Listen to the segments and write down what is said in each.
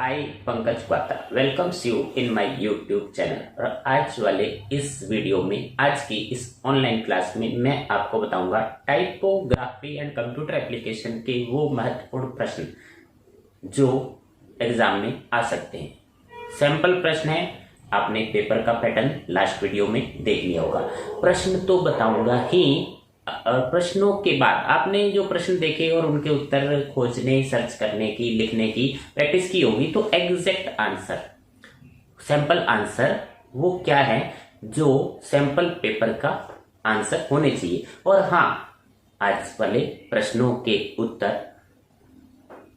I Pankaj Kwatra welcomes you in my YouTube channel. और आज वाले इस वीडियो में, आज की इस ऑनलाइन क्लास में मैं आपको बताऊंगा टाइपोग्राफी एंड कंप्यूटर एप्लीकेशन के वो महत्वपूर्ण प्रश्न जो एग्जाम में आ सकते हैं। सैंपल प्रश्न है, आपने पेपर का पैटर्न लास्ट वीडियो में देख लिया होगा। प्रश्न तो बताऊंगा ही, प्रश्नों के बाद आपने जो प्रश्न देखे और उनके उत्तर खोजने, सर्च करने की, लिखने की प्रैक्टिस की होगी, तो एग्जैक्ट आंसर, सैंपल आंसर वो क्या है जो सैंपल पेपर का आंसर होने चाहिए। और हाँ, आज वाले प्रश्नों के उत्तर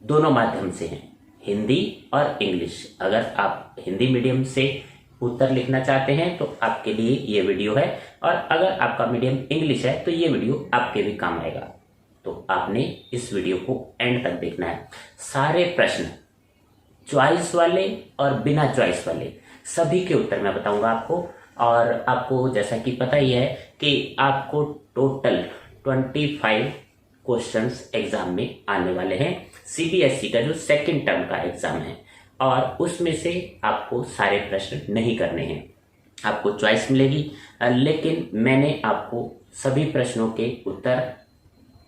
दोनों माध्यम से हैं, हिंदी और इंग्लिश। अगर आप हिंदी मीडियम से उत्तर लिखना चाहते हैं तो आपके लिए ये वीडियो है, और अगर आपका मीडियम इंग्लिश है तो ये वीडियो आपके भी काम आएगा। तो आपने इस वीडियो को एंड तक देखना है। सारे प्रश्न, चॉइस वाले और बिना चॉइस वाले, सभी के उत्तर मैं बताऊंगा आपको। और आपको जैसा कि पता ही है कि आपको टोटल 25 क्वेश्चंस एग्जाम में आने वाले हैं। सीबीएसई का जो सेकंड टर्म का एग्जाम है, और उसमें से आपको सारे प्रश्न नहीं करने हैं, आपको चॉइस मिलेगी। लेकिन मैंने आपको सभी प्रश्नों के उत्तर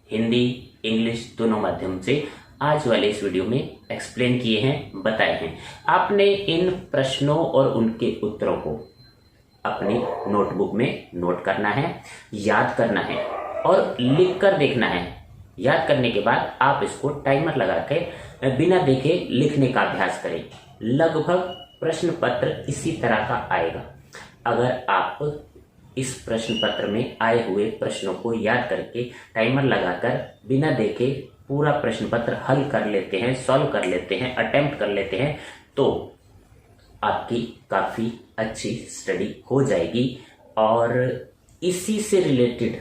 हिंदी, इंग्लिश दोनों माध्यम से आज वाले इस वीडियो में एक्सप्लेन किए हैं, बताए हैं। आपने इन प्रश्नों और उनके उत्तरों को अपनी नोटबुक में नोट करना है, याद करना है और लिख कर देखना है। याद करने के बाद आप इसको टाइमर लगा के बिना देखे लिखने का अभ्यास करें। लगभग प्रश्न पत्र इसी तरह का आएगा। अगर आप इस प्रश्न पत्र में आए हुए प्रश्नों को याद करके टाइमर लगाकर बिना देखे पूरा प्रश्न पत्र हल कर लेते हैं, सॉल्व कर लेते हैं, अटेम्प्ट कर लेते हैं, तो आपकी काफी अच्छी स्टडी हो जाएगी। और इसी से रिलेटेड,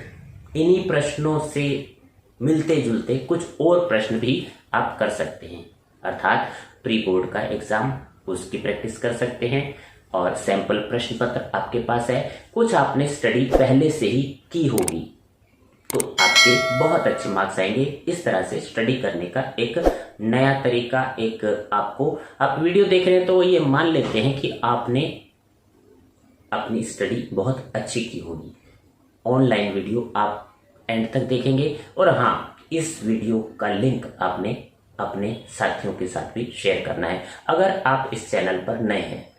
इन्हीं प्रश्नों से मिलते जुलते कुछ और प्रश्न भी आप कर सकते हैं। अर्थात प्री बोर्ड का एग्जाम, उसकी प्रैक्टिस कर सकते हैं। और सैंपल प्रश्न पत्र आपके पास है, कुछ आपने स्टडी पहले से ही की होगी, तो आपके बहुत अच्छे मार्क्स आएंगे। इस तरह से स्टडी करने का एक नया तरीका, एक आपको, आप वीडियो देख रहे हैं तो ये मान लेते हैं कि आपने अपनी स्टडी बहुत अच्छी की होगी। ऑनलाइन वीडियो आप एंड तक देखेंगे। और हाँ, इस वीडियो का लिंक आपने अपने साथियों के साथ भी शेयर करना है। अगर आप इस चैनल पर नए हैं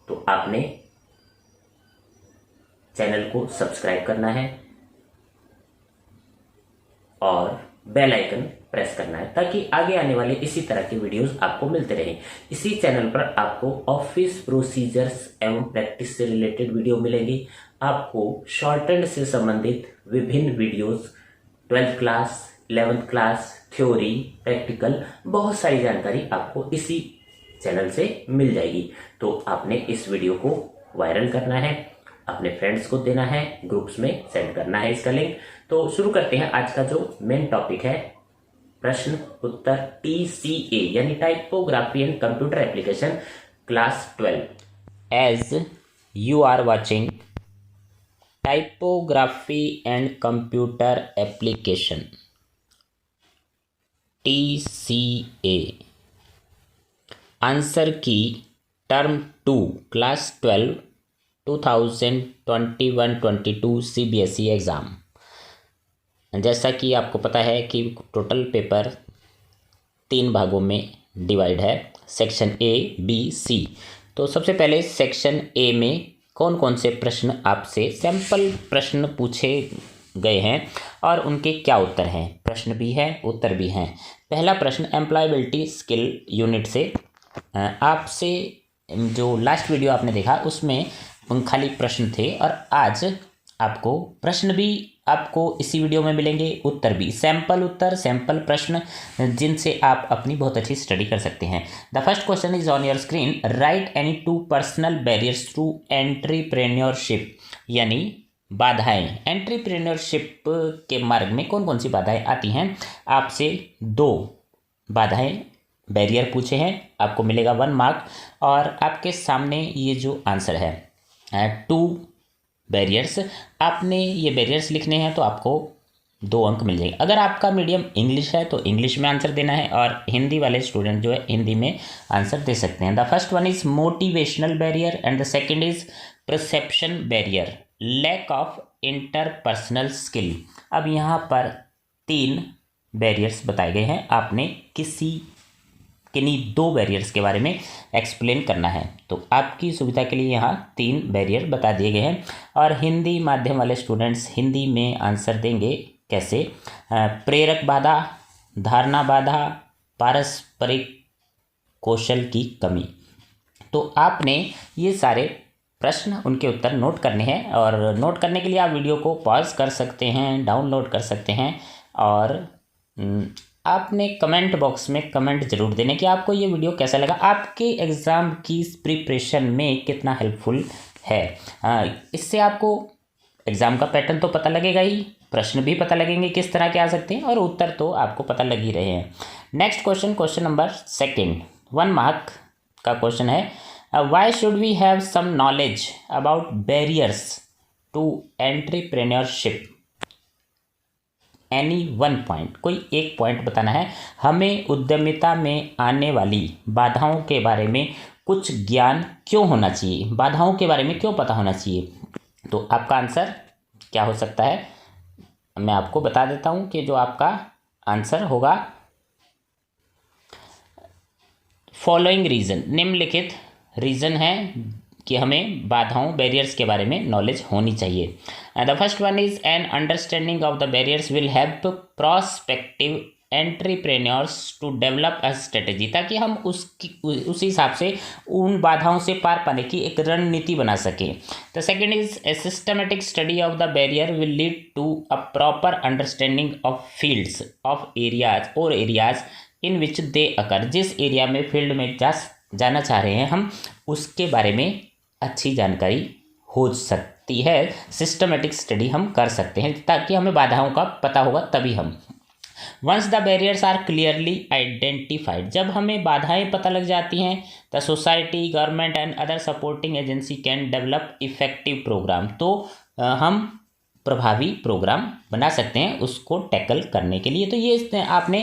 तो आपने चैनल को सब्सक्राइब करना है और बेल आइकन प्रेस करना है, ताकि आगे आने वाले इसी तरह के वीडियोस आपको मिलते रहें। इसी चैनल पर आपको ऑफिस प्रोसीजर्स एवं प्रैक्टिस से रिलेटेड वीडियो मिलेंगी। आपको शॉर्टहैंड से संबंधित विभिन्न videos, 12th class, 11th class, theory, practical, बहुत सारी जानकारी आपको इसी चैनल से मिल जाएगी। तो आपने इस वीडियो को वायरल करना है, अपने फ्रेंड्स को देना है, ग्रुप्स में सेंड करना है इसका लिंक। तो शुरू करते हैं। आज का जो मेन टॉपिक है, प्रश्न उत्तर TCA यानी typography and computer application, class 12। As you are watching typography and computer application TCA, answer की टर्म 2 क्लास 12 2021-22 CBSE एग्ज़ाम। जैसा कि आपको पता है कि टोटल पेपर 3 भागों में डिवाइड है, सेक्शन A, B, C। तो सबसे पहले सेक्शन A में कौन कौन से प्रश्न आपसे सैंपल प्रश्न पूछे गए हैं और उनके क्या उत्तर हैं। प्रश्न भी है, उत्तर भी हैं। पहला प्रश्न एम्प्लॉयबिलिटी स्किल यूनिट से, आपसे जो लास्ट वीडियो आपने देखा उसमें खाली प्रश्न थे, और आज आपको प्रश्न भी आपको इसी वीडियो में मिलेंगे, उत्तर भी, सैंपल उत्तर, सैंपल प्रश्न, जिनसे आप अपनी बहुत अच्छी स्टडी कर सकते हैं। The first question is on your screen. Right any 2 personal barriers through entrepreneurship, यानी बाधाएं। एंटरप्रेन्योरशिप के मार्ग में कौन कौन सी बाधाएं आती हैं। आपसे 2 बाधाएं, बैरियर पूछे हैं, आपको मिलेगा 1 मार्क। और आपके सामने ये जो आंसर है, 2 बैरियर्स, आपने ये बैरियर्स लिखने हैं, तो आपको 2 अंक मिल जाएंगे। अगर आपका मीडियम इंग्लिश है तो इंग्लिश में आंसर देना है, और हिंदी वाले स्टूडेंट जो है हिंदी में आंसर दे सकते हैं। The first one is motivational barrier and the second is perception barrier, lack of interpersonal skill. अब यहाँ पर 3 बैरियर्स बताए गए हैं, आपने किन्हीं 2 बैरियर्स के बारे में एक्सप्लेन करना है। तो आपकी सुविधा के लिए यहाँ 3 बैरियर बता दिए गए हैं, और हिंदी माध्यम वाले स्टूडेंट्स हिंदी में आंसर देंगे कैसे? प्रेरक बाधा, धारणा बाधा, पारस्परिक कौशल की कमी। तो आपने ये सारे प्रश्न, उनके उत्तर नोट करने हैं, और नोट करने के लिए आप वीडियो को पॉज कर सकते हैं, डाउनलोड कर सकते हैं, और आपने कमेंट बॉक्स में कमेंट जरूर देने कि आपको ये वीडियो कैसा लगा, आपके एग्ज़ाम की प्रिपरेशन में कितना हेल्पफुल है। इससे आपको एग्ज़ाम का पैटर्न तो पता लगेगा ही, प्रश्न भी पता लगेंगे किस तरह के आ सकते हैं, और उत्तर तो आपको पता लग ही रहे हैं। नेक्स्ट क्वेश्चन नंबर 2, 1 मार्क का क्वेश्चन है, why should we have some knowledge about barriers to entrepreneurship? Any 1 point, कोई एक पॉइंट बताना है। हमें उद्यमिता में आने वाली बाधाओं के बारे में कुछ ज्ञान क्यों होना चाहिए, बाधाओं के बारे में क्यों पता होना चाहिए? तो आपका आंसर क्या हो सकता है, मैं आपको बता देता हूं कि जो आपका आंसर होगा, फॉलोइंग रीज़न, निम्नलिखित रीज़न है कि हमें बाधाओं, बैरियर्स के बारे में नॉलेज होनी चाहिए। The first one is an understanding of the barriers will help prospective entrepreneurs to develop a strategy, ताकि हम उस हिसाब से उन बाधाओं से पार पाने की एक रणनीति बना सकें। The second is a systematic study of the barrier will lead to a proper understanding of fields of areas in which they occur, जिस एरिया में फील्ड में जाना चाह रहे हैं हम, उसके बारे में अच्छी जानकारी हो सकती है। सिस्टमेटिक स्टडी हम कर सकते हैं ताकि हमें बाधाओं का पता होगा, तभी हम। Once the barriers are clearly identified, जब हमें बाधाएं पता लग जाती हैं, the society, government and other supporting agency can develop effective program, तो हम प्रभावी प्रोग्राम बना सकते हैं उसको टैकल करने के लिए। तो ये आपने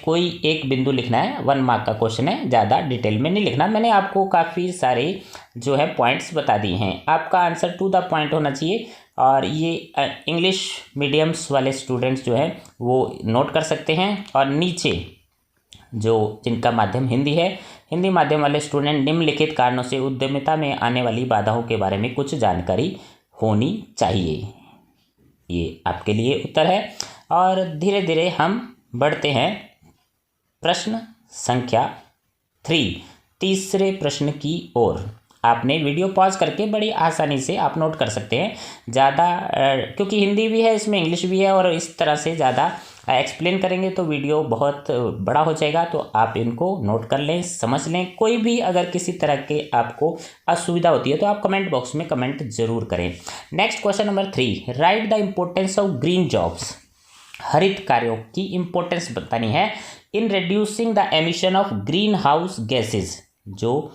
कोई एक बिंदु लिखना है, 1 मार्क का क्वेश्चन है, ज़्यादा डिटेल में नहीं लिखना। मैंने आपको काफ़ी सारे जो है पॉइंट्स बता दिए हैं, आपका आंसर टू द पॉइंट होना चाहिए। और ये इंग्लिश मीडियम्स वाले स्टूडेंट्स जो हैं वो नोट कर सकते हैं, और नीचे जो जिनका माध्यम हिंदी है, हिंदी माध्यम वाले स्टूडेंट निम्नलिखित कारणों से उद्यमिता में आने वाली बाधाओं के बारे में कुछ जानकारी होनी चाहिए। ये आपके लिए उत्तर है। और धीरे धीरे हम बढ़ते हैं प्रश्न संख्या 3, तीसरे प्रश्न की ओर। आपने वीडियो पॉज करके बड़ी आसानी से आप नोट कर सकते हैं, ज़्यादा क्योंकि हिंदी भी है इसमें, इंग्लिश भी है, और इस तरह से ज़्यादा एक्सप्लेन करेंगे तो वीडियो बहुत बड़ा हो जाएगा। तो आप इनको नोट कर लें, समझ लें। कोई भी अगर किसी तरह के आपको असुविधा होती है तो आप कमेंट बॉक्स में कमेंट जरूर करें। Next question number 3, right the importance of green jobs, हरित कार्यों की इंपॉर्टेंस बतानी है in reducing the emission of green house gases, जो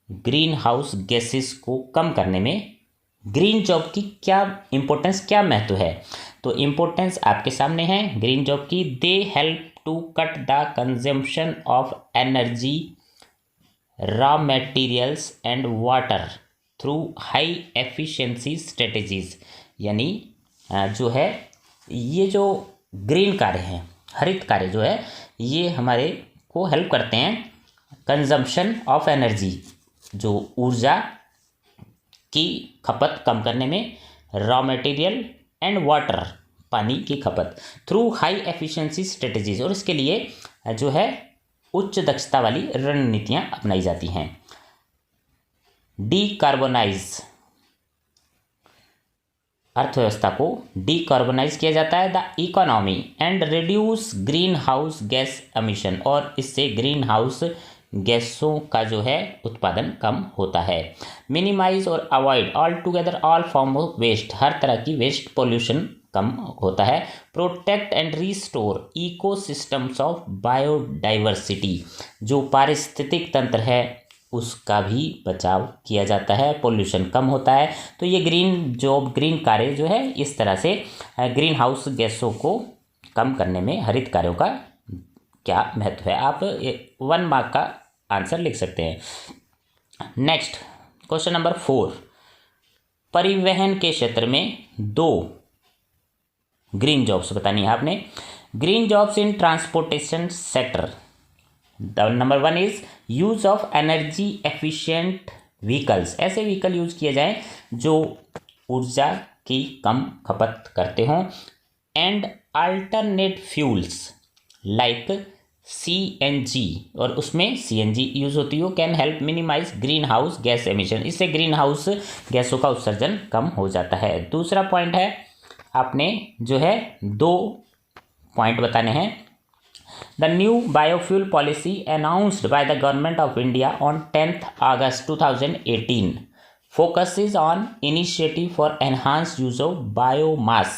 ग्रीन हाउस गैसेज को कम करने में ग्रीन जॉब की क्या इंपॉर्टेंस, क्या महत्व है। तो इंपॉर्टेंस आपके सामने है ग्रीन जॉब की। They help to cut the consumption of energy, raw materials and water through high efficiency strategies, यानी जो है ये जो ग्रीन कार्य हैं, हरित कार्य जो है, ये हमारे को हेल्प करते हैं कंजम्पशन ऑफ एनर्जी, जो ऊर्जा की खपत कम करने में, रॉ मटेरियल एंड वाटर, पानी की खपत, थ्रू हाई एफिशिएंसी स्ट्रेटजीज, और इसके लिए जो है उच्च दक्षता वाली रणनीतियां अपनाई जाती हैं। डीकार्बोनाइज, अर्थव्यवस्था को डीकार्बोनाइज किया जाता है, the economy and reduce green house gas emission, और इससे ग्रीन हाउस गैसों का जो है उत्पादन कम होता है। मिनिमाइज और avoid all together all form of waste, हर तरह की वेस्ट पोल्यूशन कम होता है। Protect and restore ecosystems of biodiversity, जो पारिस्थितिक तंत्र है उसका भी बचाव किया जाता है, पोल्यूशन कम होता है। तो ये ग्रीन कार्य जो है इस तरह से ग्रीन हाउस गैसों को कम करने में हरित कार्यों का क्या महत्व है। आप 1 मार्क का आंसर लिख सकते हैं। नेक्स्ट क्वेश्चन नंबर 4, परिवहन के क्षेत्र में 2 ग्रीन जॉब्स बतानी है आपने। Green jobs in transportation sector, number 1 is use of energy efficient vehicles, ऐसे व्हीकल यूज किए जाएं जो ऊर्जा की कम खपत करते हों। And alternate fuels like CNG, और उसमें CNG यूज होती हो, can help minimise green house gas emission, इससे ग्रीन हाउस गैसों का उत्सर्जन कम हो जाता है। दूसरा पॉइंट है, आपने जो है 2 पॉइंट बताने हैं। The new biofuel policy announced by the government of India on 10th August 2018 focuses on initiative for enhanced use of biomass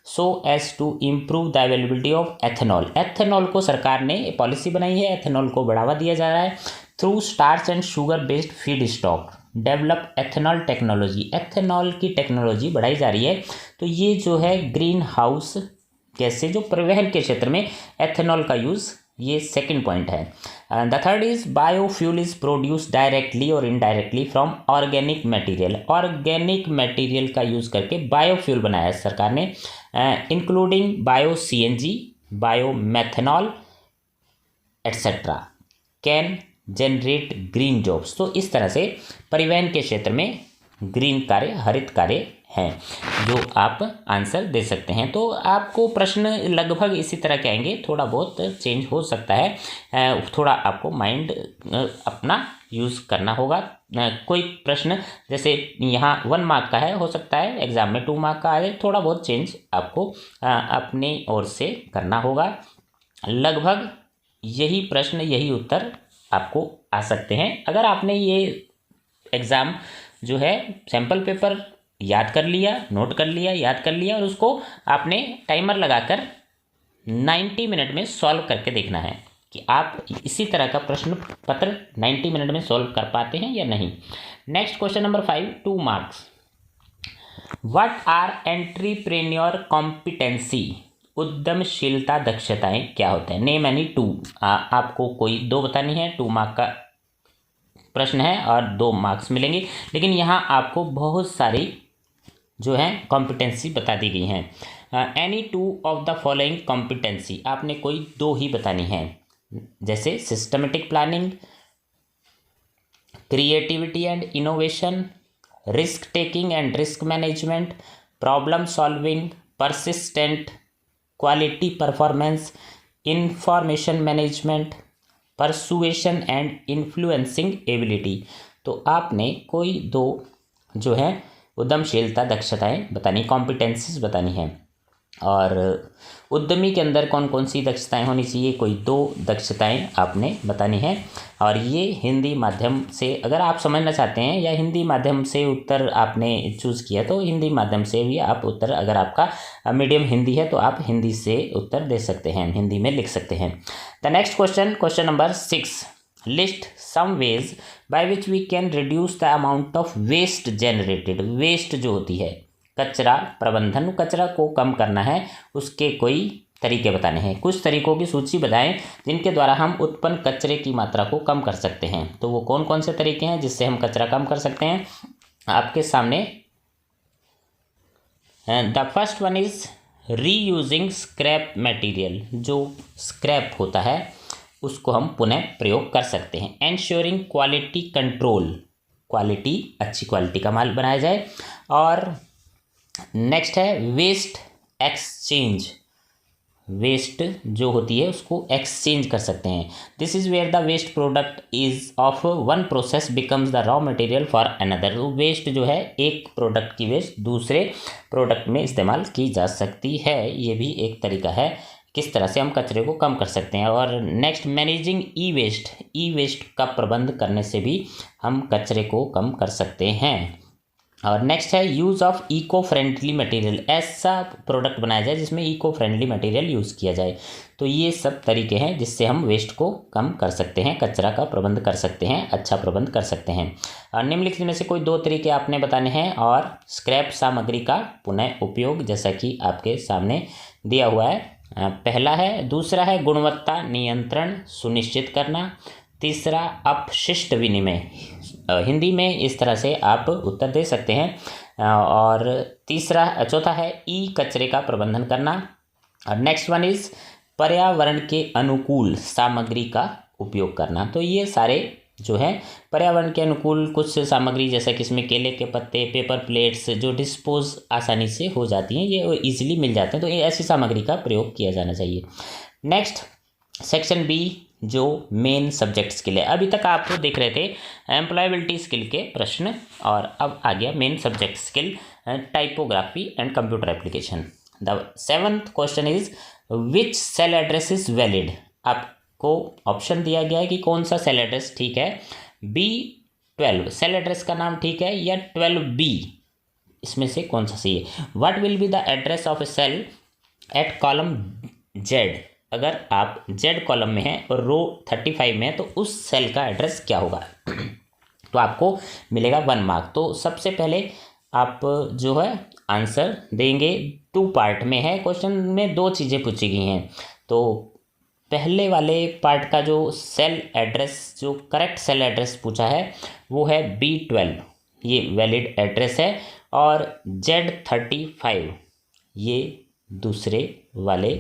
so as to improve the availability of ethanol। Ethanol को सरकार ने policy बनाई है, ethanol को बढ़ावा दिया जा रहा है through starch and sugar based feed stock, develop ethanol technology, ethanol की टेक्नोलॉजी बढ़ाई जा रही है। तो ये जो है ग्रीन हाउस गैस से जो परिवहन के क्षेत्र में एथेनॉल का यूज़, ये सेकंड पॉइंट है। The third is biofuel is produce directly और indirectly from organic material, organic material का यूज़ करके बायोफ्यूल बनाया है सरकार ने, including bio CNG, bio methanol etcetera, can generate green jobs. तो इस तरह से परिवहन के क्षेत्र में ग्रीन कार्य, हरित कार्य हैं जो आप आंसर दे सकते हैं। तो आपको प्रश्न लगभग इसी तरह के आएंगे, थोड़ा बहुत चेंज हो सकता है, थोड़ा आपको माइंड अपना यूज़ करना होगा। कोई प्रश्न जैसे यहाँ 1 मार्क का है, हो सकता है एग्जाम में 2 मार्क का आए, थोड़ा बहुत चेंज आपको अपनी ओर से करना होगा। लगभग यही प्रश्न, यही उत्तर आपको आ सकते हैं। अगर आपने ये एग्ज़ाम जो है सैम्पल पेपर याद कर लिया, नोट कर लिया, याद कर लिया, और उसको आपने टाइमर लगाकर 90 मिनट में सॉल्व करके देखना है कि आप इसी तरह का प्रश्न पत्र 90 मिनट में सॉल्व कर पाते हैं या नहीं। Next question number 5, 2 marks. What are entrepreneur competency, उद्यमशीलता दक्षताएं क्या होते हैं। नेम एनी 2, आपको कोई 2 बतानी है, 2 मार्क का प्रश्न है और 2 मार्क्स मिलेंगे। लेकिन यहाँ आपको बहुत सारी जो है कॉम्पिटेंसी बता दी गई हैं। Any 2 of the following competency, आपने कोई 2 ही बतानी है, जैसे systematic planning, creativity and innovation, risk taking and risk management, problem solving, persistent, quality performance, information management, persuasion and influencing ability. तो आपने कोई 2 जो है उद्यमशीलता दक्षताएं बतानी, कॉम्पिटेंसीज बतानी है। और उद्यमी के अंदर कौन कौन सी दक्षताएं होनी चाहिए, कोई 2 दक्षताएं आपने बतानी है। और ये हिंदी माध्यम से अगर आप समझना चाहते हैं, या हिंदी माध्यम से उत्तर आपने चूज़ किया तो हिंदी माध्यम से भी आप उत्तर, अगर आपका मीडियम हिंदी है तो आप हिंदी से उत्तर दे सकते हैं, हिंदी में लिख सकते हैं। The next question number 6, list some ways by which we can reduce the amount of waste generated. Waste जो होती है, कचरा प्रबंधन, कचरा को कम करना है, उसके कोई तरीके बताने हैं। कुछ तरीकों की सूची बताएं जिनके द्वारा हम उत्पन्न कचरे की मात्रा को कम कर सकते हैं। तो वो कौन कौन से तरीके हैं जिससे हम कचरा कम कर सकते हैं, आपके सामने। The first one is reusing scrap material, जो स्क्रैप होता है उसको हम पुनः प्रयोग कर सकते हैं। एंश्योरिंग क्वालिटी कंट्रोल, क्वालिटी, अच्छी क्वालिटी का माल बनाया जाए। और नेक्स्ट है वेस्ट एक्सचेंज, वेस्ट जो होती है उसको एक्सचेंज कर सकते हैं। This is where the waste product is of one process becomes the raw material for another. Waste जो है, एक प्रोडक्ट की वेस्ट दूसरे प्रोडक्ट में इस्तेमाल की जा सकती है। ये भी एक तरीका है किस तरह से हम कचरे को कम कर सकते हैं। और नेक्स्ट मैनेजिंग ई वेस्ट, ई वेस्ट का प्रबंध करने से भी हम कचरे को कम कर सकते हैं। और नेक्स्ट है use of eco friendly material, ऐसा प्रोडक्ट बनाया जाए जिसमें इको फ्रेंडली मटेरियल यूज़ किया जाए। तो ये सब तरीके हैं जिससे हम वेस्ट को कम कर सकते हैं, कचरा का प्रबंध कर सकते हैं, अच्छा प्रबंध कर सकते हैं। और निम्नलिखित में से कोई 2 तरीके आपने बताने हैं। और स्क्रैप सामग्री का पुनः उपयोग, जैसा कि आपके सामने दिया हुआ है, पहला है। दूसरा है गुणवत्ता नियंत्रण सुनिश्चित करना। तीसरा अपशिष्ट विनिमय, हिंदी में इस तरह से आप उत्तर दे सकते हैं। और चौथा है ई कचरे का प्रबंधन करना। और नेक्स्ट वन इज पर्यावरण के अनुकूल सामग्री का उपयोग करना। तो ये सारे जो है पर्यावरण के अनुकूल कुछ सामग्री, जैसा कि इसमें केले के पत्ते, पेपर प्लेट्स जो डिस्पोज आसानी से हो जाती हैं, ये इजीली मिल जाते हैं, तो ये ऐसी सामग्री का प्रयोग किया जाना चाहिए। नेक्स्ट सेक्शन बी जो मेन सब्जेक्ट स्किल है। अभी तक आप देख रहे थे एम्प्लॉयबिलिटी स्किल के प्रश्न, और अब आ गया main subject skill typography and computer application. The 7th question is which cell address is valid. आपको ऑप्शन दिया गया है कि कौन सा सेल एड्रेस ठीक है। B12 सेल एड्रेस का नाम ठीक है, या 12B, इसमें से कौन सा सही है। What will be the address of a cell at column Z। अगर आप Z कॉलम में हैं और रो 35 में है तो उस सेल का एड्रेस क्या होगा। तो आपको मिलेगा 1 मार्क। तो सबसे पहले आप जो है आंसर देंगे, 2 पार्ट में है क्वेश्चन में, 2 चीज़ें पूछी गई हैं। तो पहले वाले पार्ट का जो सेल एड्रेस, जो करेक्ट सेल एड्रेस पूछा है वो है B12, ये वैलिड एड्रेस है। और Z35 ये दूसरे वाले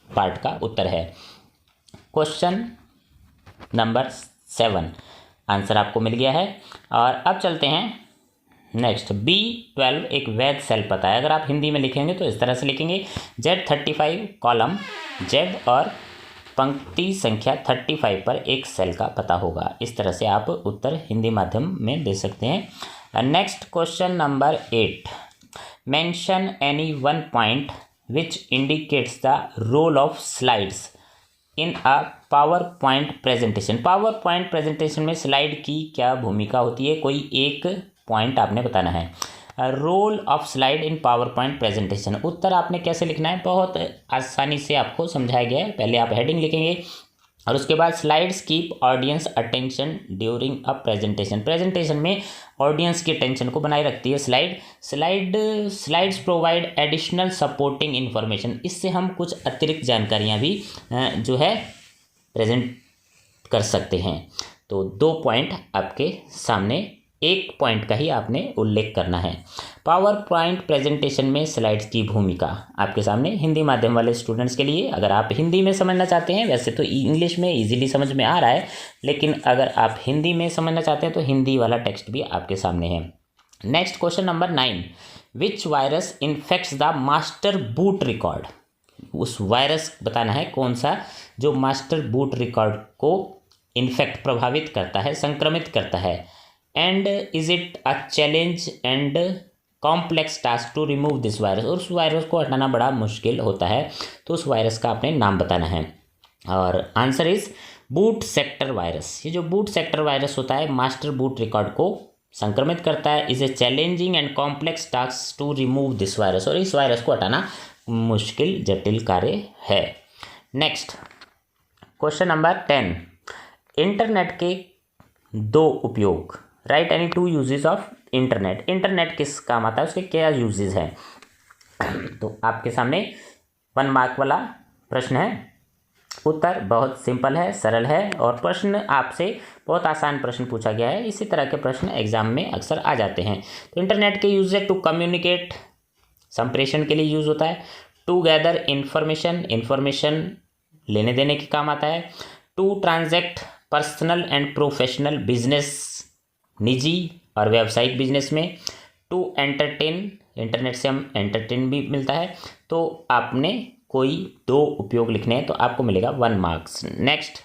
पार्ट का उत्तर है। क्वेश्चन नंबर 7 आंसर आपको मिल गया है। और अब चलते हैं नेक्स्ट। B12 एक वैध सेल पता है। अगर आप हिंदी में लिखेंगे तो इस तरह से लिखेंगे Z35 कॉलम Z और पंक्ति संख्या 35 पर एक सेल का पता होगा। इस तरह से आप उत्तर हिंदी माध्यम में दे सकते हैं। Next question number 8, mention any one point which indicates the role of slides in a PowerPoint presentation। PowerPoint presentation में स्लाइड की क्या भूमिका होती है, कोई एक पॉइंट आपने बताना है। Role of slide in PowerPoint presentation, उत्तर आपने कैसे लिखना है, बहुत आसानी से आपको समझाया गया है। पहले आप हेडिंग लिखेंगे और उसके बाद slides keep audience attention during a presentation. Presentation में ऑडियंस की अटेंशन को बनाए रखती है slides provide additional supporting information. इससे हम कुछ अतिरिक्त जानकारियां भी जो है प्रेजेंट कर सकते हैं। तो 2 पॉइंट आपके सामने, एक पॉइंट का ही आपने उल्लेख करना है। पावर पॉइंट प्रेजेंटेशन में स्लाइड्स की भूमिका आपके सामने हिंदी माध्यम वाले स्टूडेंट्स के लिए। अगर आप हिंदी में समझना चाहते हैं, वैसे तो इंग्लिश में इजीली समझ में आ रहा है, लेकिन अगर आप हिंदी में समझना चाहते हैं तो हिंदी वाला टेक्स्ट भी आपके सामने है। Next question number 9, which virus infects the master boot record. उस वायरस बताना है कौन सा जो मास्टर बूट रिकॉर्ड को इन्फेक्ट प्रभावित करता है, संक्रमित करता है। And is it a challenge and complex task to remove this virus. और उस वायरस को हटाना बड़ा मुश्किल होता है, तो उस वायरस का आपने नाम बताना है। और answer is boot sector virus. ये जो बूट सेक्टर वायरस होता है मास्टर बूट रिकॉर्ड को संक्रमित करता है। Is a challenging and complex task to remove this virus. और इस वायरस को हटाना मुश्किल जटिल कार्य है। नेक्स्ट क्वेश्चन नंबर 10, इंटरनेट के 2 उपयोग। Right any 2 uses of internet. Internet किस काम आता है, उसके क्या यूजेस हैं। तो आपके सामने 1 मार्क वाला प्रश्न है। उत्तर बहुत सिंपल है, सरल है, और प्रश्न आपसे बहुत आसान प्रश्न पूछा गया है। इसी तरह के प्रश्न एग्जाम में अक्सर आ जाते हैं। तो इंटरनेट के यूज है टू कम्युनिकेट, संप्रेषण के लिए यूज होता है। टू गैदर इंफॉर्मेशन लेने देने के काम आता है। To transact personal and professional business, निजी और व्यावसायिक बिजनेस में। टू एंटरटेन, इंटरनेट से हम एंटरटेन भी मिलता है। तो आपने कोई 2 उपयोग लिखने हैं तो आपको मिलेगा 1 मार्क्स। नेक्स्ट,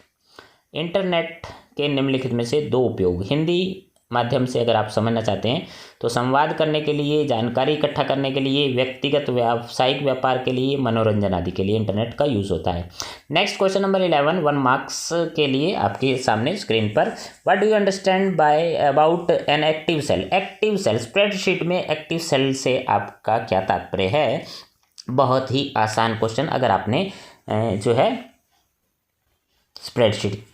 इंटरनेट के निम्नलिखित में से 2 उपयोग। हिंदी माध्यम से अगर आप समझना चाहते हैं तो संवाद करने के लिए, जानकारी इकट्ठा करने के लिए, व्यक्तिगत व्यावसायिक व्यापार के लिए, मनोरंजन आदि के लिए इंटरनेट का यूज़ होता है। नेक्स्ट क्वेश्चन नंबर 11, 1 मार्क्स के लिए आपके सामने स्क्रीन पर। What do you understand by about an active cell? Active cell, spreadsheet में एक्टिव सेल से आपका क्या तात्पर्य है? बहुत ही आसान क्वेश्चन। अगर आपने जो है स्प्रेडशीट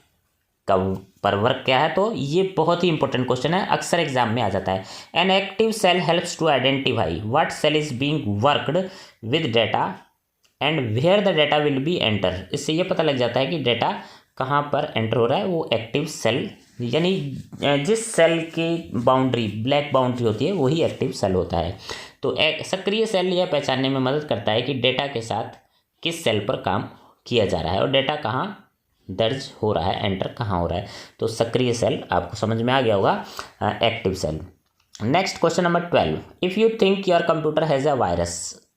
का पर वर्क क्या है, तो ये बहुत ही इंपॉर्टेंट क्वेश्चन है, अक्सर एग्जाम में आ जाता है। An active cell helps to identify what cell is being worked with data and where the data will be enter. इससे ये पता लग जाता है कि डेटा कहाँ पर एंटर हो रहा है। वो एक्टिव सेल यानी जिस सेल की बाउंड्री ब्लैक बाउंड्री होती है वही एक्टिव सेल होता है। तो सक्रिय सेल यह पहचानने में मदद करता है कि डेटा के साथ किस सेल पर काम किया जा रहा है और डेटा कहाँ दर्ज हो रहा है, एंटर कहाँ हो रहा है। तो सक्रिय सेल आपको समझ में आ गया होगा, active cell. Next question number 12, if you think your computer has a virus,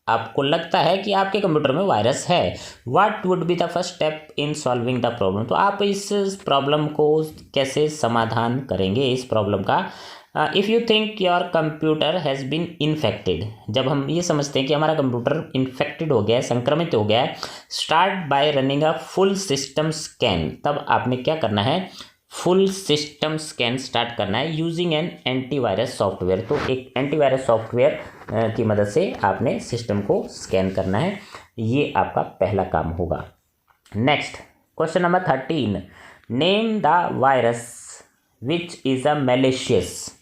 आपको लगता है कि आपके कंप्यूटर में वायरस है, what would be the first step in solving the problem? तो आप इस प्रॉब्लम को कैसे समाधान करेंगे इस प्रॉब्लम का? If you think your computer has been infected, जब हम ये समझते हैं कि हमारा कंप्यूटर इन्फेक्टेड हो गया है, संक्रमित हो गया है, start by running a full system scan, तब आपने क्या करना है? फुल सिस्टम स्कैन स्टार्ट करना है यूजिंग एन एंटीवायरस सॉफ्टवेयर। तो एक एंटीवायरस सॉफ्टवेयर की मदद से आपने सिस्टम को स्कैन करना है, ये आपका पहला काम होगा। Next question number 13, name the virus which is a malicious,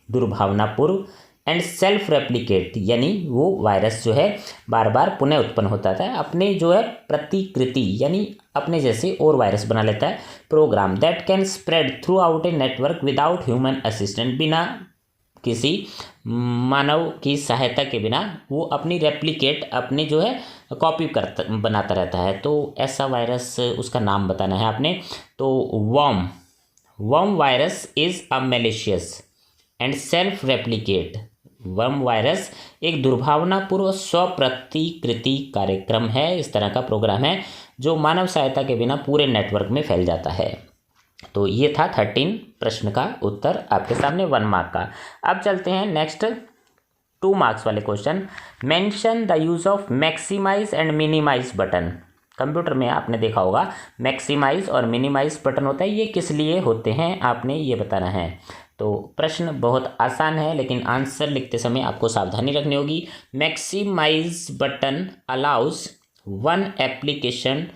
दुर्भावनापूर्व, एंड सेल्फ रेप्लिकेट, यानी वो वायरस जो है बार बार पुनः उत्पन्न होता है, अपने जो है प्रतिकृति यानी अपने जैसे और वायरस बना लेता है। Program that can spread throughout a network without human assistant, बिना किसी मानव की सहायता के बिना वो अपनी रेप्लिकेट अपनी जो है कॉपी बनाता रहता है। तो ऐसा वायरस, उसका नाम बताना है आपने। तो worm virus is a malicious and self replicate. Worm virus एक दुर्भावनापूर्व स्वप्रतिकृति कार्यक्रम है, इस तरह का प्रोग्राम है जो मानव सहायता के बिना पूरे नेटवर्क में फैल जाता है। तो ये था 13 प्रश्न का उत्तर आपके सामने 1 मार्क का। अब चलते हैं नेक्स्ट 2 मार्क्स वाले question. Mention the use of maximise and minimise button. Computer में आपने देखा होगा मैक्सिमाइज और मिनिमाइज बटन होता है, ये किस लिए होते हैं आपने ये बताना है। तो प्रश्न बहुत आसान है लेकिन आंसर लिखते समय आपको सावधानी रखनी होगी। Maximise button allows one application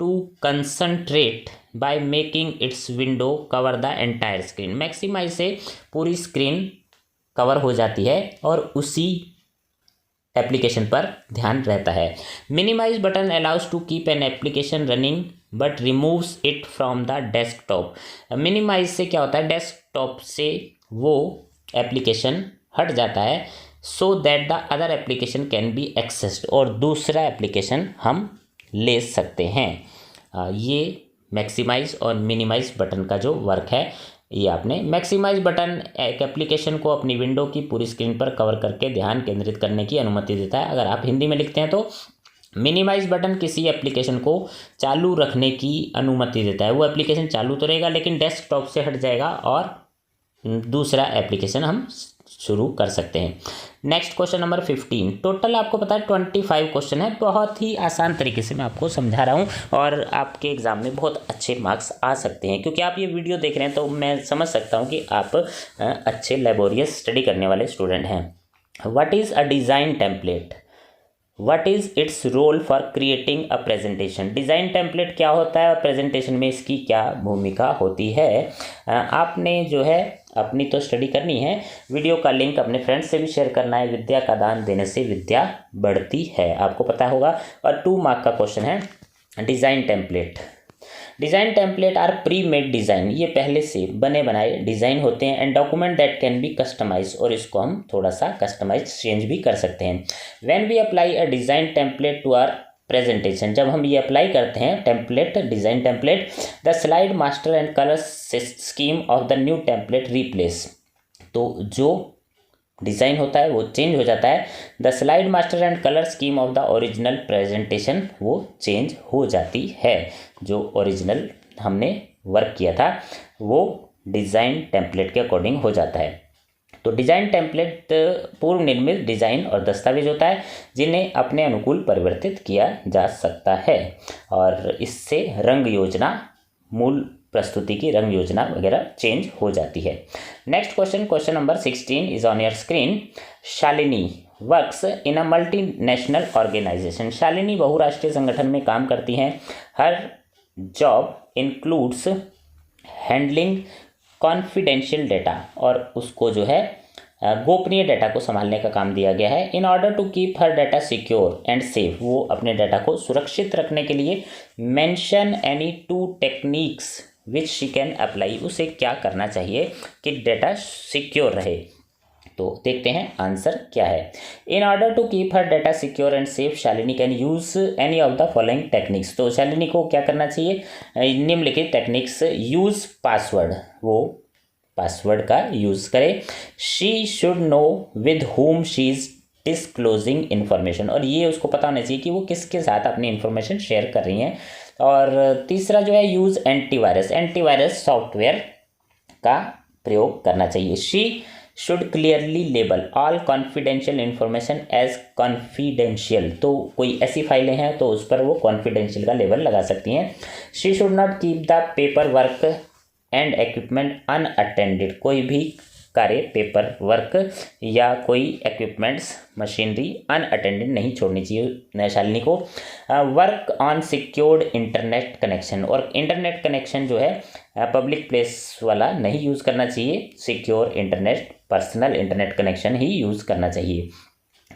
to concentrate by making its window cover the entire screen. Maximise से पूरी स्क्रीन कवर हो जाती है और उसी एप्लीकेशन पर ध्यान रहता है। Minimise button allows to keep an application running but removes it from the desktop. Minimise से क्या होता है, डेस्कटॉप से वो एप्लीकेशन हट जाता है so that the other application can be accessed, और दूसरा एप्लीकेशन हम ले सकते हैं। ये मैक्सिमाइज और मिनिमाइज बटन का जो वर्क है ये आपने। मैक्सिमाइज बटन एक एप्लीकेशन को अपनी विंडो की पूरी स्क्रीन पर कवर करके ध्यान केंद्रित करने की अनुमति देता है। अगर आप हिंदी में लिखते हैं तो मिनिमाइज बटन किसी एप्लीकेशन को चालू रखने की अनुमति देता है। वो एप्लीकेशन चालू तो रहेगा लेकिन डेस्कटॉप से हट जाएगा और दूसरा एप्लीकेशन हम शुरू कर सकते हैं। Next question number 15। टोटल आपको पता है 25 क्वेश्चन है। बहुत ही आसान तरीके से मैं आपको समझा रहा हूँ और आपके एग्जाम में बहुत अच्छे मार्क्स आ सकते हैं, क्योंकि आप ये वीडियो देख रहे हैं तो मैं समझ सकता हूँ कि आप अच्छे लेबोरियस स्टडी करने वाले स्टूडेंट हैं। What is a design template? What is its role for creating a presentation? Design template क्या होता है और प्रेजेंटेशन में इसकी क्या भूमिका होती है? आपने जो है अपनी तो स्टडी करनी है, वीडियो का लिंक अपने फ्रेंड्स से भी शेयर करना है। विद्या का दान देने से विद्या बढ़ती है, आपको पता होगा। और 2 मार्क का क्वेश्चन है design template. Design template are pre made design, ये पहले से बने बनाए डिज़ाइन होते हैं। And document that can be customise, और इसको हम थोड़ा सा कस्टमाइज चेंज भी कर सकते हैं। When we apply a design template to our presentation, जब हम ये अप्लाई करते हैं template, design template, the slide master and colour scheme of the new template replace, तो जो डिज़ाइन होता है वो चेंज हो जाता है। The slide master and colour scheme of the original presentation वो चेंज हो जाती है। जो ओरिजिनल हमने वर्क किया था वो डिज़ाइन टेम्पलेट के अकॉर्डिंग हो जाता है। तो डिज़ाइन टेम्पलेट पूर्व निर्मित डिज़ाइन और दस्तावेज होता है जिन्हें अपने अनुकूल परिवर्तित किया जा सकता है, और इससे रंग योजना, मूल प्रस्तुति की रंग योजना वगैरह चेंज हो जाती है। Next question, question number 16 is on your screen. Shalini works in a multinational organisation. Shalini बहुराष्ट्रीय संगठन में काम करती हैं। Her job includes handling confidential data, और उसको जो है गोपनीय डेटा को संभालने का काम दिया गया है। In order to keep her data secure and safe, वो अपने डाटा को सुरक्षित रखने के लिए mention any two techniques which she can apply, उसे क्या करना चाहिए कि डेटा सिक्योर रहे। तो देखते हैं आंसर क्या है। In order to keep her data secure and safe Shalini can use any of the following techniques. तो शालिनी को क्या करना चाहिए, निम्नलिखित टेक्निक्स। यूज पासवर्ड, वो पासवर्ड का यूज़ करे। She should know with whom she is disclosing information, और ये उसको पता होना चाहिए कि वो किसके साथ अपनी इन्फॉर्मेशन शेयर कर रही हैं। और तीसरा जो है यूज़ एंटीवायरस, एंटीवायरस सॉफ्टवेयर का प्रयोग करना चाहिए। She should clearly label all confidential information as confidential, तो कोई ऐसी फाइलें हैं तो उस पर वो कॉन्फिडेंशियल का लेबल लगा सकती हैं। She should not keep the paper work and equipment unattended, कोई भी कार्य, पेपर वर्क या कोई इक्विपमेंट्स, मशीनरी अनअटेंडेड नहीं छोड़नी चाहिए शालिनी को। Work on secured internet connection, और इंटरनेट कनेक्शन जो है पब्लिक प्लेस वाला नहीं यूज़ करना चाहिए। Secure internet, personal internet connection ही यूज़ करना चाहिए।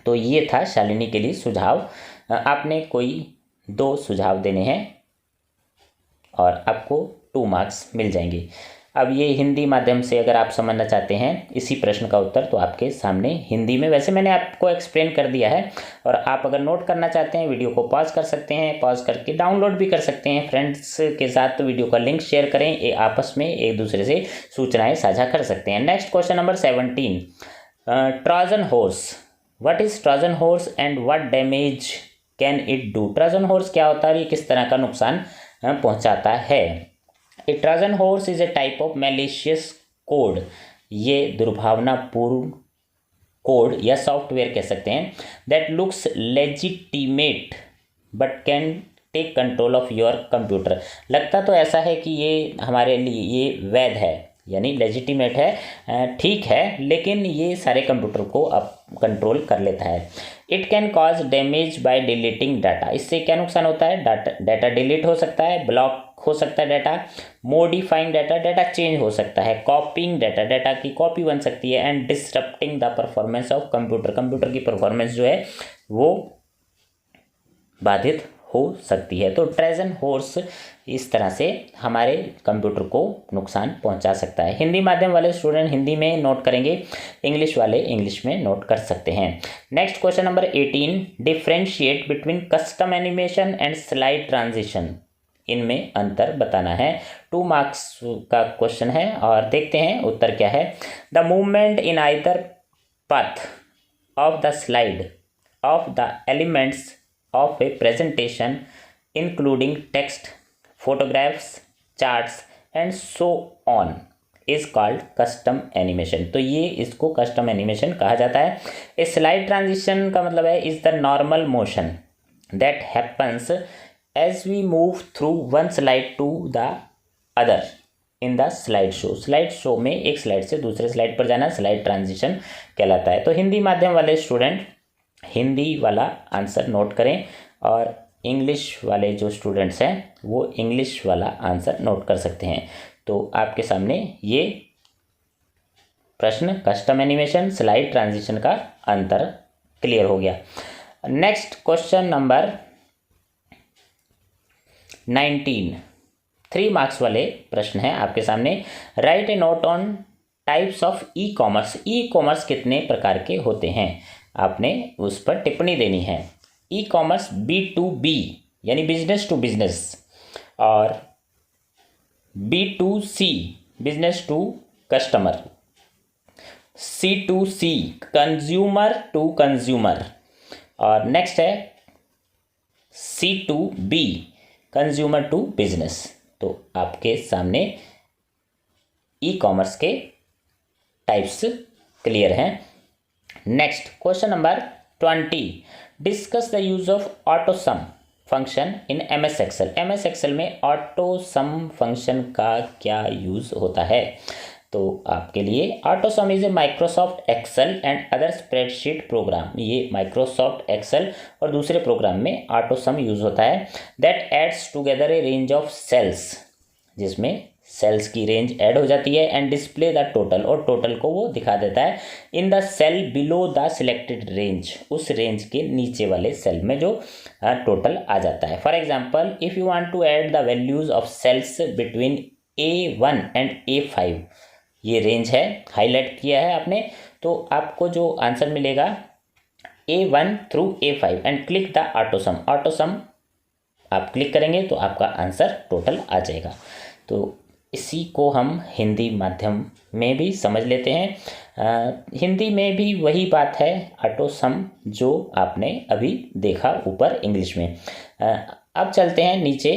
तो ये था शालिनी के लिए सुझाव। आपने कोई 2 सुझाव देने हैं और आपको 2 मार्क्स मिल जाएंगे। अब ये हिंदी माध्यम से अगर आप समझना चाहते हैं इसी प्रश्न का उत्तर, तो आपके सामने हिंदी में, वैसे मैंने आपको एक्सप्लेन कर दिया है, और आप अगर नोट करना चाहते हैं वीडियो को पॉज कर सकते हैं, पॉज करके डाउनलोड भी कर सकते हैं। फ्रेंड्स के साथ तो वीडियो का लिंक शेयर करें, आपस में एक दूसरे से सूचनाएँ साझा कर सकते हैं। Next question number 17, Trojan horse. What is Trojan horse and what damage can it do. Trojan horse क्या होता है, ये किस तरह का नुकसान पहुंचाता है। A Trojan horse is a type of malicious code, ये दुर्भावनापूर्ण कोड या सॉफ्टवेयर कह सकते हैं, that looks legitimate but can take control of your computer. लगता तो ऐसा है कि ये हमारे लिए ये वैध है, यानी लेजिटिमेट है, ठीक है, लेकिन ये सारे कंप्यूटर को अब कंट्रोल कर लेता है। It can cause damage bye deleting data, इससे क्या नुकसान होता है, डाटा डिलीट हो सकता है, ब्लॉक हो सकता है data, modifying data, data change हो सकता है, कॉपिंग डाटा, डाटा की कॉपी बन सकती है, and disrupting the performance of computer, computer की परफॉर्मेंस जो है वो बाधित हो सकती है। तो ट्रोजन हॉर्स इस तरह से हमारे कंप्यूटर को नुकसान पहुंचा सकता है। हिंदी माध्यम वाले स्टूडेंट हिंदी में नोट करेंगे, इंग्लिश वाले इंग्लिश में नोट कर सकते हैं। Next question number 18, differentiate between custom animation and slide transition, इनमें अंतर बताना है। 2 मार्क्स का क्वेश्चन है और देखते हैं उत्तर क्या है। The movement in either path of the slide of the elements of a presentation including text, photographs, charts and so on is called custom animation। तो ये इसको custom animation कहा जाता है। A slide transition का मतलब है is the normal motion that happens as we move through one slide to the other in the slide show। Slide show में एक स्लाइड से दूसरे स्लाइड पर जाना स्लाइड ट्रांजिशन कहलाता है। तो हिंदी माध्यम वाले स्टूडेंट हिंदी वाला आंसर नोट करें, और इंग्लिश वाले जो स्टूडेंट्स हैं वो इंग्लिश वाला आंसर नोट कर सकते हैं। तो आपके सामने ये प्रश्न कस्टम एनिमेशन स्लाइड ट्रांजिशन का अंतर क्लियर हो गया। नेक्स्ट क्वेश्चन नंबर 19, 3 मार्क्स वाले प्रश्न हैं आपके सामने। Right A note on types of e commerce. E commerce कितने प्रकार के होते हैं, आपने उस पर टिप्पणी देनी है। ई कॉमर्स B2B यानी बिजनेस टू बिजनेस, और B2C business to customer, C2C consumer to consumer, और नेक्स्ट है C2B कंज्यूमर टू बिजनेस। तो आपके सामने ई कॉमर्स के टाइप्स क्लियर हैं। Next question number 20, discuss the use of auto sum function in MS Excel. MS Excel में auto sum function का क्या यूज होता है? तो आपके लिए auto sum is a Microsoft Excel and other spreadsheet program. ये माइक्रोसॉफ्ट एक्सेल और दूसरे प्रोग्राम में ऑटो सम यूज होता है। That adds together a range of cells, जिसमें सेल्स की रेंज ऐड हो जाती है, एंड डिस्प्ले द टोटल, और टोटल को वो दिखा देता है in the cell below the selected range, उस रेंज के नीचे वाले सेल में जो टोटल आ जाता है। For example, if you want to add the values of cells between A1 and A5, ये रेंज है, हाईलाइट किया है आपने, तो आपको जो आंसर मिलेगा A1 through A5 and click the auto some. Auto सम आप क्लिक करेंगे तो आपका आंसर टोटल आ जाएगा। तो इसी को हम हिंदी माध्यम में भी समझ लेते हैं। हिंदी में भी वही बात है, ऑटो सम, जो आपने अभी देखा ऊपर इंग्लिश में। अब चलते हैं नीचे।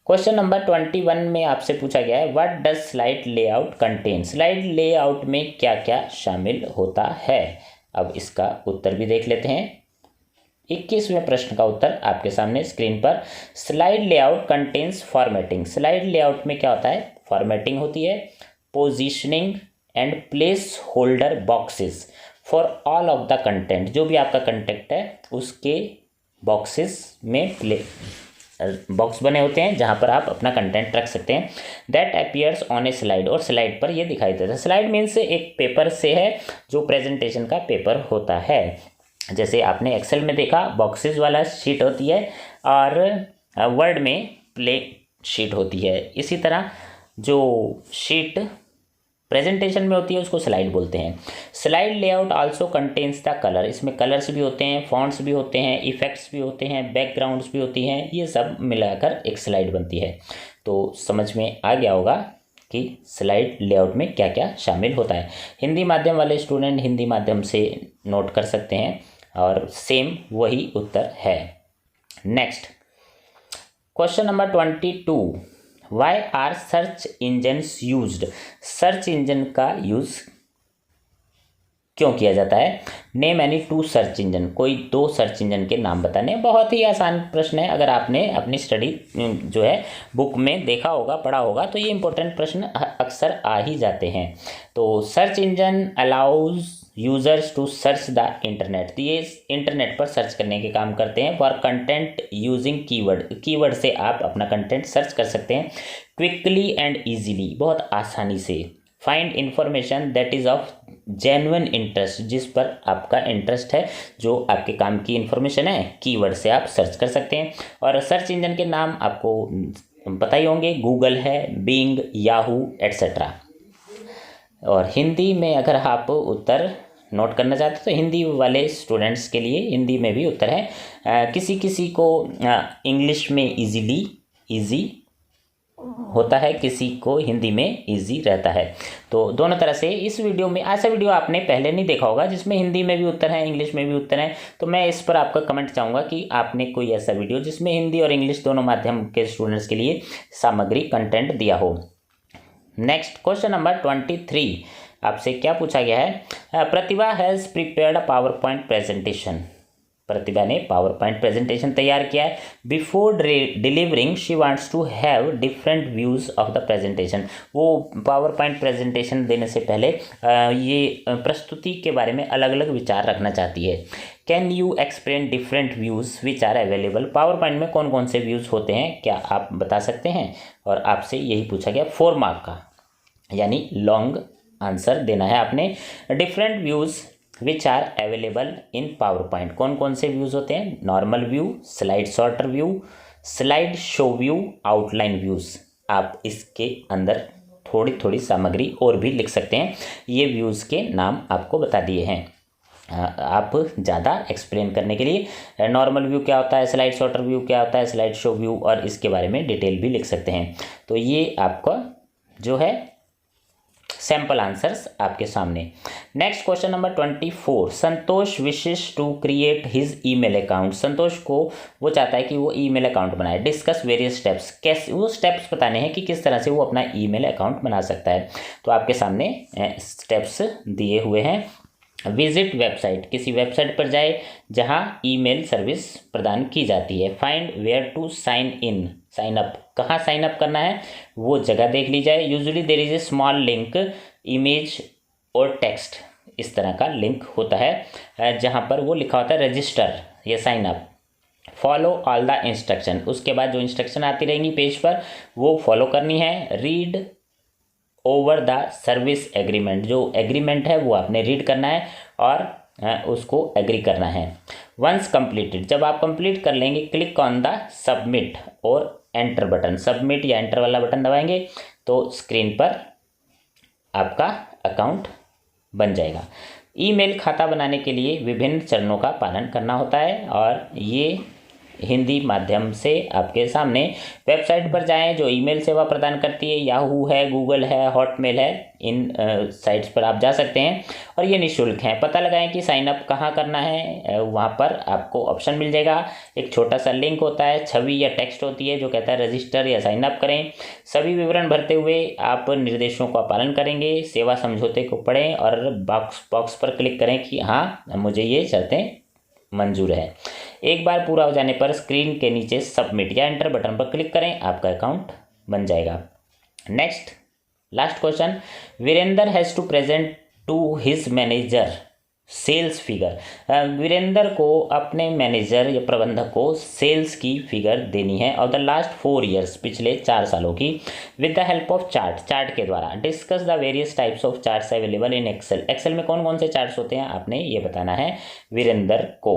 क्वेश्चन नंबर 21 में आपसे पूछा गया है, what does slide layout contain. Slide layout में क्या क्या शामिल होता है? अब इसका उत्तर भी देख लेते हैं। 21वें प्रश्न का उत्तर आपके सामने स्क्रीन पर। Slide layout contains formatting. Slide layout में क्या होता है? फॉर्मेटिंग होती है, positioning and place holder boxes for all of the content. जो भी आपका कंटेंट है उसके बॉक्सेस में बॉक्स बने होते हैं जहां पर आप अपना कंटेंट रख सकते हैं। That appears on A slide, और स्लाइड पर ये दिखाई देता है। स्लाइड मीन्स एक पेपर से है, जो प्रेजेंटेशन का पेपर होता है। जैसे आपने एक्सेल में देखा, बॉक्सेस वाला शीट होती है और वर्ड में प्ले शीट होती है। इसी तरह जो शीट प्रेजेंटेशन में होती है उसको स्लाइड बोलते हैं। Slide layout also contains the colour. इसमें कलर्स भी होते हैं, फॉन्ट्स भी होते हैं, इफेक्ट्स भी होते हैं, बैकग्राउंड्स भी होती हैं, ये सब मिलाकर एक स्लाइड बनती है। तो समझ में आ गया होगा कि स्लाइड लेआउट में क्या क्या शामिल होता है। हिंदी माध्यम वाले स्टूडेंट हिंदी माध्यम से नोट कर सकते हैं और सेम वही उत्तर है। Next question number 22, why are search engines used. Search engine का यूज क्यों किया जाता है? Name any 2 search engine. कोई 2 सर्च इंजन के नाम बताने। बहुत ही आसान प्रश्न है, अगर आपने अपनी स्टडी जो है बुक में देखा होगा, पढ़ा होगा, तो ये इंपॉर्टेंट प्रश्न अक्सर आ ही जाते हैं। तो search engine allows users to search the internet. तो ये इंटरनेट पर सर्च करने के काम करते हैं। For content using keyword, keyword से आप अपना कंटेंट सर्च कर सकते हैं। क्विकली एंड ईजिली, बहुत आसानी से। Find information that is of genuine interest, जिस पर आपका इंटरेस्ट है, जो आपके काम की इंफॉर्मेशन है, कीवर्ड से आप सर्च कर सकते हैं। और सर्च इंजन के नाम आपको पता ही होंगे, गूगल है, बिंग, याहू एट्सेट्रा। और हिंदी में अगर आप उत्तर नोट करना चाहते हैं तो हिंदी वाले स्टूडेंट्स के लिए हिंदी में भी उत्तर है। किसी किसी को इंग्लिश में ईजी होता है, किसी को हिंदी में इजी रहता है। तो दोनों तरह से इस वीडियो में, ऐसा वीडियो आपने पहले नहीं देखा होगा जिसमें हिंदी में भी उत्तर है, इंग्लिश में भी उत्तर है। तो मैं इस पर आपका कमेंट चाहूँगा कि आपने कोई ऐसा वीडियो जिसमें हिंदी और इंग्लिश दोनों माध्यम के स्टूडेंट्स के लिए सामग्री कंटेंट दिया हो। नेक्स्ट क्वेश्चन नंबर 23 आपसे क्या पूछा गया है? Pratibha has prepared a power point presentation. Pratibha ने पावर पॉइंट प्रेजेंटेशन तैयार किया है। Before delivering she wants to have different views of the presentation. वो पावर पॉइंट प्रेजेंटेशन देने से पहले ये प्रस्तुति के बारे में अलग अलग विचार रखना चाहती है। Can you explain different views which are available. PowerPoint में कौन कौन से व्यूज होते हैं, क्या आप बता सकते हैं? और आपसे यही पूछा गया 4 मार्क का, यानी लॉन्ग आंसर देना है आपने। Different views which are available in PowerPoint. कौन कौन से व्यूज़ होते हैं? Normal view, slide sorter view, slide show view, outline views. आप इसके अंदर थोड़ी थोड़ी सामग्री और भी लिख सकते हैं। ये व्यूज़ के नाम आपको बता दिए हैं। आप ज़्यादा एक्सप्लेन करने के लिए नॉर्मल व्यू क्या होता है, स्लाइड सॉर्टर व्यू क्या होता है, स्लाइड शो व्यू, और इसके बारे में डिटेल भी लिख सकते हैं। तो ये आपका जो है सैंपल आंसर्स आपके सामने। Next question number 24, Santosh wishes to create his email account. Santosh को वो चाहता है कि वो ईमेल अकाउंट बनाए। डिस्कस वेरियस स्टेप्स, कैसे वो स्टेप्स बताने हैं कि किस तरह से वो अपना ईमेल अकाउंट बना सकता है। तो आपके सामने स्टेप्स दिए हुए हैं। विजिट वेबसाइट, किसी वेबसाइट पर जाए जहां ईमेल सर्विस प्रदान की जाती है। Find where to sign in, sign up, कहाँ साइन अप करना है वो जगह देख ली जाए। Usually there is a small link, image और टेक्स्ट, इस तरह का लिंक होता है जहां पर वो लिखा होता है रजिस्टर या sign up. Follow all the instruction, उसके बाद जो इंस्ट्रक्शन आती रहेंगी पेज पर वो फॉलो करनी है। Read over the service agreement, जो एग्रीमेंट है वो आपने रीड करना है और उसको एग्री करना है। वंस कंप्लीटेड, जब आप कंप्लीट कर लेंगे, क्लिक ऑन द सबमिट और एंटर बटन, सबमिट या एंटर वाला बटन दबाएंगे तो स्क्रीन पर आपका अकाउंट बन जाएगा। ईमेल खाता बनाने के लिए विभिन्न चरणों का पालन करना होता है और ये हिंदी माध्यम से आपके सामने। वेबसाइट पर जाएं जो ईमेल सेवा प्रदान करती है, याहू है, गूगल है, हॉटमेल है, इन साइट्स पर आप जा सकते हैं और ये निःशुल्क हैं। पता लगाएं कि साइन अप कहाँ करना है, वहाँ पर आपको ऑप्शन मिल जाएगा। एक छोटा सा लिंक होता है, छवि या टेक्स्ट होती है जो कहता है रजिस्टर या साइन अप करें। सभी विवरण भरते हुए आप निर्देशों का पालन करेंगे। सेवा समझौते को पढ़ें और बॉक्स पर क्लिक करें कि हाँ मुझे ये शर्तें मंजूर है। एक बार पूरा हो जाने पर स्क्रीन के नीचे सबमिट या एंटर बटन पर क्लिक करें, आपका अकाउंट बन जाएगा। Next last question, Virendra has to present to his manager sales figure. Virendra को अपने मैनेजर या प्रबंधक को सेल्स की फिगर देनी है और द लास्ट 4 ईयर्स, पिछले 4 सालों की, with the help of chart, chart के द्वारा। Discuss the various types of charts available in Excel, Excel में कौन कौन से चार्ट्स होते हैं आपने ये बताना है वीरेंद्र को।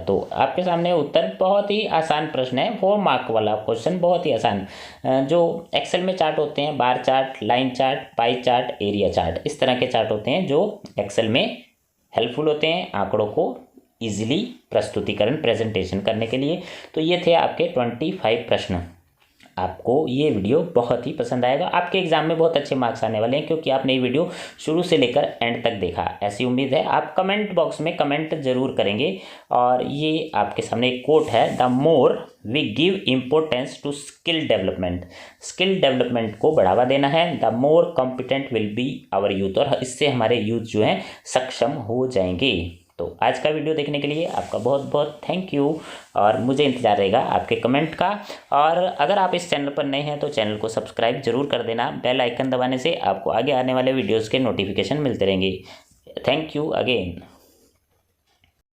तो आपके सामने उत्तर बहुत ही आसान प्रश्न है, 4 मार्क वाला क्वेश्चन, बहुत ही आसान। जो एक्सेल में चार्ट होते हैं, bar chart, line chart, pie chart, area chart, इस तरह के चार्ट होते हैं जो एक्सेल में हेल्पफुल होते हैं आंकड़ों को इजीली प्रस्तुतिकरण प्रेजेंटेशन करने के लिए। तो ये थे आपके 25 प्रश्न। आपको ये वीडियो बहुत ही पसंद आएगा, आपके एग्जाम में बहुत अच्छे मार्क्स आने वाले हैं क्योंकि आपने ये वीडियो शुरू से लेकर एंड तक देखा, ऐसी उम्मीद है। आप कमेंट बॉक्स में कमेंट जरूर करेंगे। और ये आपके सामने एक कोट है, the more we give importance to skill development, skill development को बढ़ावा देना है। The more competent will be our youth, और इससे हमारे यूथ जो हैं सक्षम हो जाएंगे। तो आज का वीडियो देखने के लिए आपका बहुत बहुत थैंक यू और मुझे इंतजार रहेगा आपके कमेंट का। और अगर आप इस चैनल पर नए हैं तो चैनल को सब्सक्राइब जरूर कर देना, बेल आइकन दबाने से आपको आगे आने वाले वीडियोस के नोटिफिकेशन मिलते रहेंगे। Thank you again.